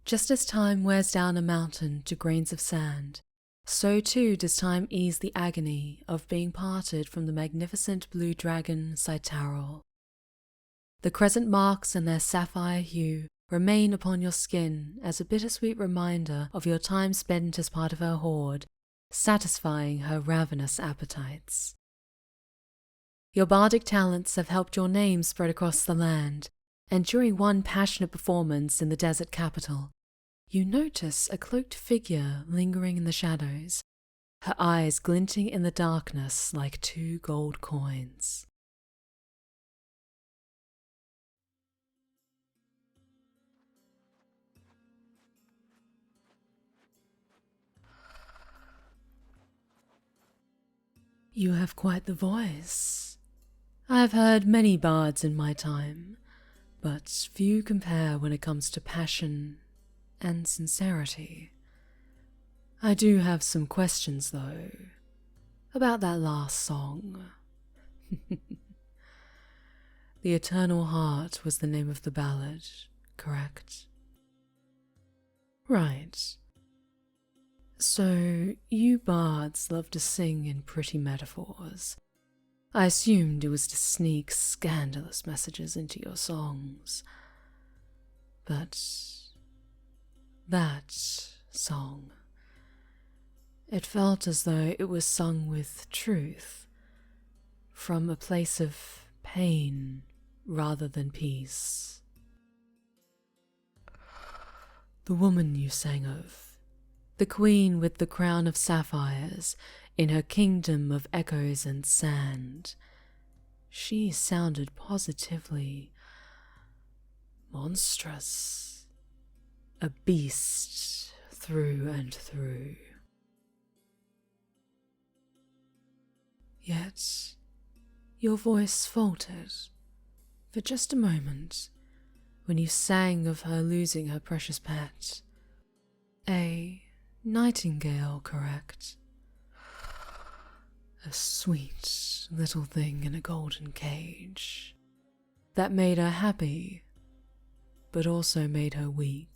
Just as time wears down a mountain to grains of sand, so too does time ease the agony of being parted from the magnificent blue dragon Citaro. The crescent marks and their sapphire hue remain upon your skin as a bittersweet reminder of your time spent as part of her horde, satisfying her ravenous appetites. Your bardic talents have helped your name spread across the land, and during one passionate performance in the desert capital, you notice a cloaked figure lingering in the shadows, her eyes glinting in the darkness like 2 gold coins. You have quite the voice. I have heard many bards in my time, but few compare when it comes to passion and sincerity. I do have some questions, though, about that last song. The Eternal Heart was the name of the ballad, correct? Right. So, you bards love to sing in pretty metaphors. I assumed it was to sneak scandalous messages into your songs. But that song, it felt as though it was sung with truth, from a place of pain rather than peace. The woman you sang of, the queen with the crown of sapphires in her kingdom of echoes and sand, she sounded positively monstrous, a beast through and through. Yet your voice faltered for just a moment when you sang of her losing her precious pet, a nightingale, correct? A sweet little thing in a golden cage that made her happy, but also made her weak.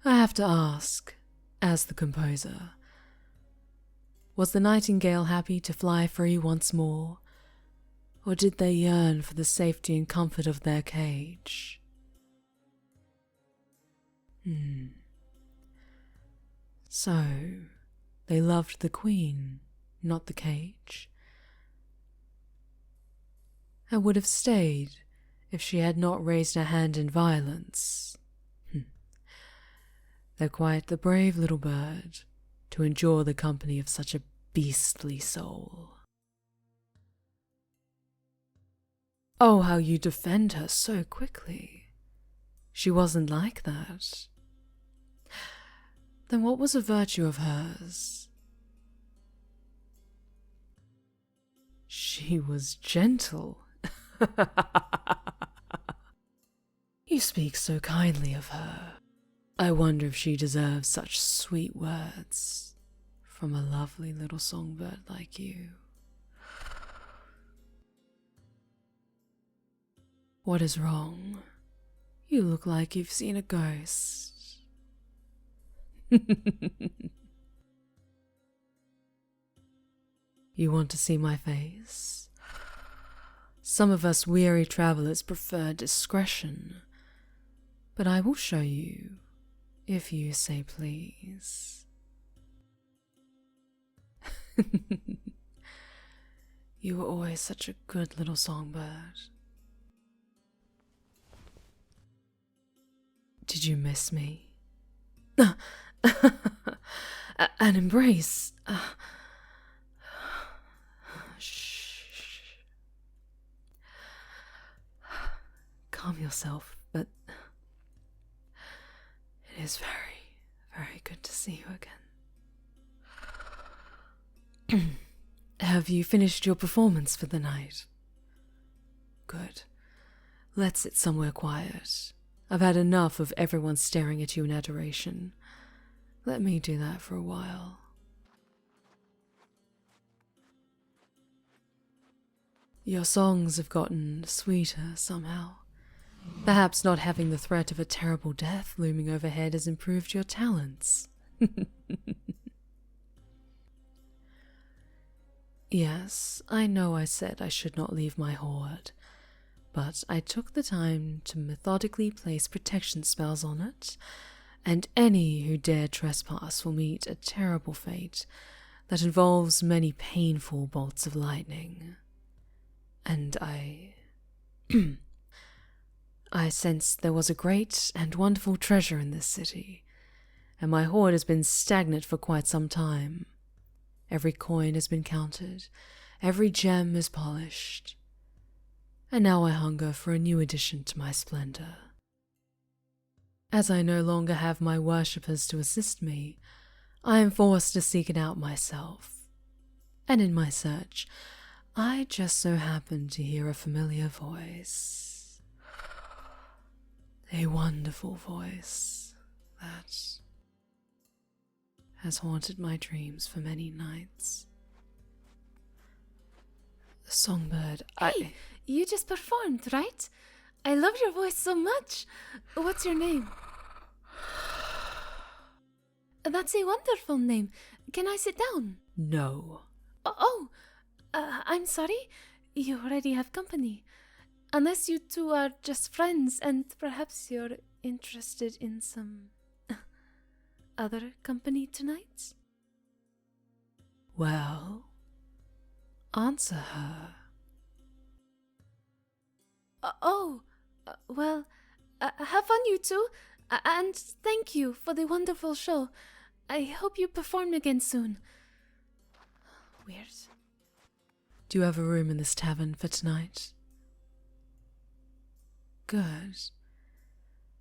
I have to ask, as the composer, was the nightingale happy to fly free once more, or did they yearn for the safety and comfort of their cage? So, they loved the queen, not the cage, and would have stayed if she had not raised her hand in violence. They're quite the brave little bird to endure the company of such a beastly soul. Oh, how you defend her so quickly. She wasn't like that. Then what was a virtue of hers? She was gentle. You speak so kindly of her. I wonder if she deserves such sweet words from a lovely little songbird like you. What is wrong? You look like you've seen a ghost. You want to see my face? Some of us weary travelers prefer discretion, but I will show you, if you say please. You were always such a good little songbird. Did you miss me? An embrace. Shh. Calm yourself, but it is very, very good to see you again. Have you finished your performance for the night? Good. Let's sit somewhere quiet. I've had enough of everyone staring at you in adoration. Let me do that for a while. Your songs have gotten sweeter somehow. Perhaps not having the threat of a terrible death looming overhead has improved your talents. Yes, I know I said I should not leave my hoard, but I took the time to methodically place protection spells on it, and any who dare trespass will meet a terrible fate that involves many painful bolts of lightning. And I sensed there was a great and wonderful treasure in this city, and my hoard has been stagnant for quite some time. Every coin has been counted, every gem is polished, and now I hunger for a new addition to my splendor. As I no longer have my worshippers to assist me, I am forced to seek it out myself. And in my search, I just so happened to hear a familiar voice. A wonderful voice that has haunted my dreams for many nights. Songbird, Hey, you just performed, right? I love your voice so much. What's your name? That's a wonderful name. Can I sit down? No. I'm sorry. You already have company. Unless you two are just friends and perhaps you're interested in some other company tonight? Well, answer her. Have fun, you two, and thank you for the wonderful show. I hope you perform again soon. Weird. Do you have a room in this tavern for tonight? Good.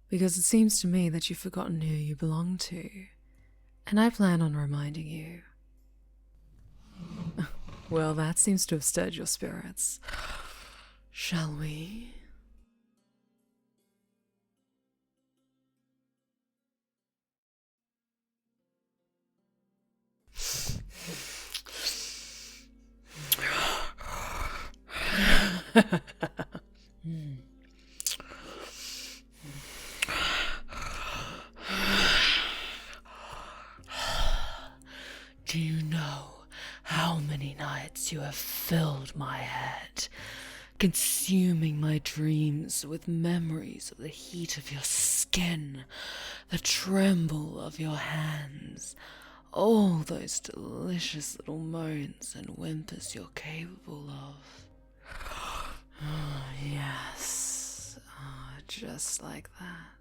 Because it seems to me that you've forgotten who you belong to, and I plan on reminding you. Well, that seems to have stirred your spirits. Shall we? Do you know how many nights you have filled my head, consuming my dreams with memories of the heat of your skin, the tremble of your hands, all those delicious little moans and whimpers you're capable of? Yes, just like that.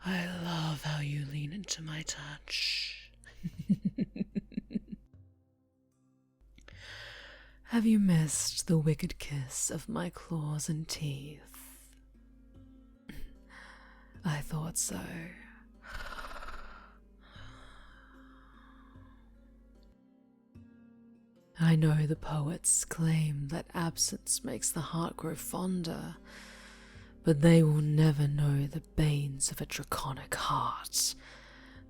I love how you lean into my touch. Have you missed the wicked kiss of my claws and teeth? I thought so. I know the poets claim that absence makes the heart grow fonder, but they will never know the banes of a draconic heart,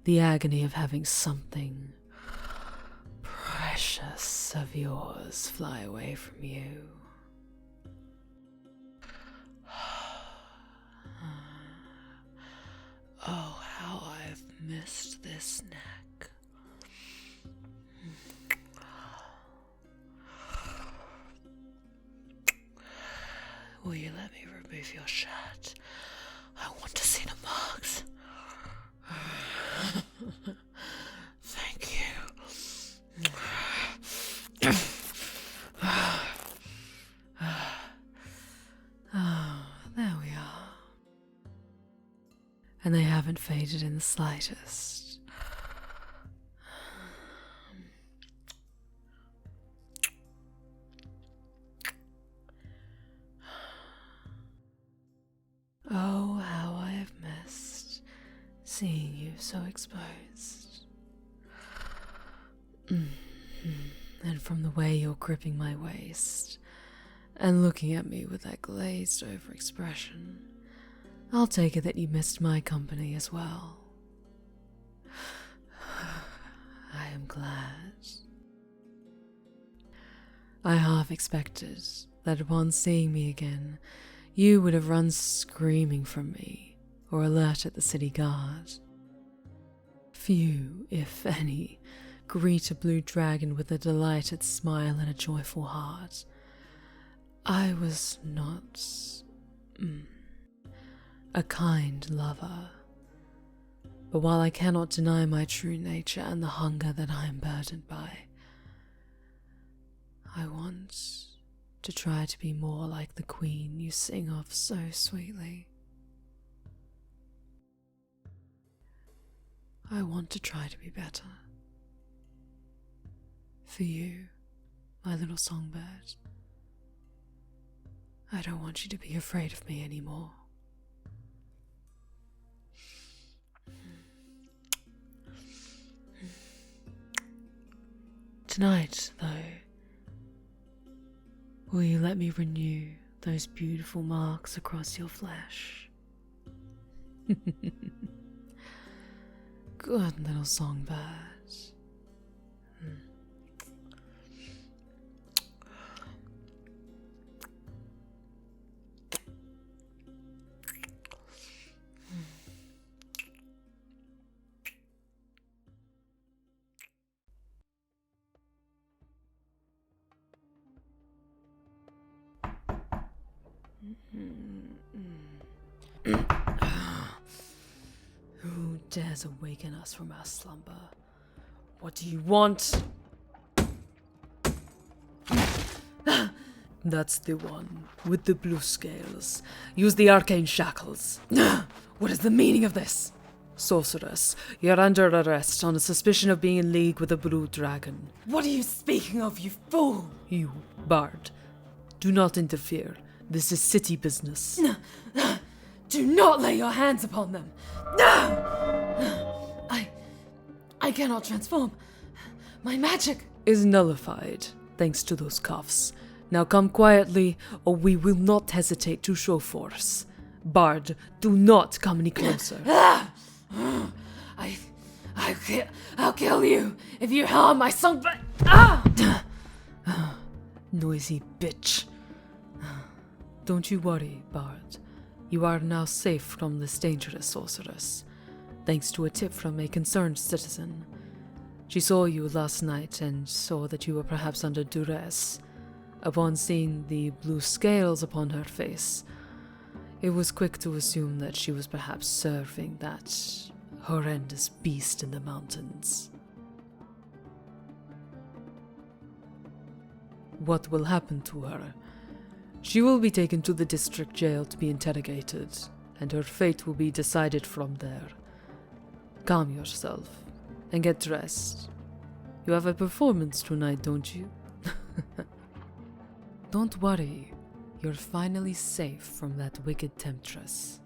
the agony of having something precious of yours fly away from you. Oh, how I've missed this neck. Will you let me remove your shirt? I want to see the marks. Thank you. There we are. And they haven't faded in the slightest. Oh, how I have missed seeing you so exposed. And from the way you're gripping my waist and looking at me with that glazed over expression, I'll take it that you missed my company as well. I am glad. I half expected that upon seeing me again, you would have run screaming from me or alerted the city guard. Few, if any, greet a blue dragon with a delighted smile and a joyful heart. I was not a kind lover. But while I cannot deny my true nature and the hunger that I am burdened by, I want to try to be more like the queen you sing of so sweetly. I want to try to be better. For you, my little songbird. I don't want you to be afraid of me anymore. Tonight, though, will you let me renew those beautiful marks across your flesh? Good little songbird. Who dares awaken us from our slumber? What do you want? That's the one, with the blue scales. Use the arcane shackles. What is the meaning of this? Sorceress, you're under arrest on a suspicion of being in league with a blue dragon. What are you speaking of, you fool? You, Bard, do not interfere. This is city business. Do not lay your hands upon them. No! I cannot transform. My magic is nullified, thanks to those cuffs. Now come quietly, or we will not hesitate to show force. Bard, do not come any closer. I'll kill you if you harm my songbird. Noisy bitch. Don't you worry, Bard. You are now safe from this dangerous sorceress, thanks to a tip from a concerned citizen. She saw you last night and saw that you were perhaps under duress. Upon seeing the blue scales upon her face, it was quick to assume that she was perhaps serving that horrendous beast in the mountains. What will happen to her? She will be taken to the district jail to be interrogated, and her fate will be decided from there. Calm yourself and get dressed. You have a performance tonight, don't you? Don't worry, you're finally safe from that wicked temptress.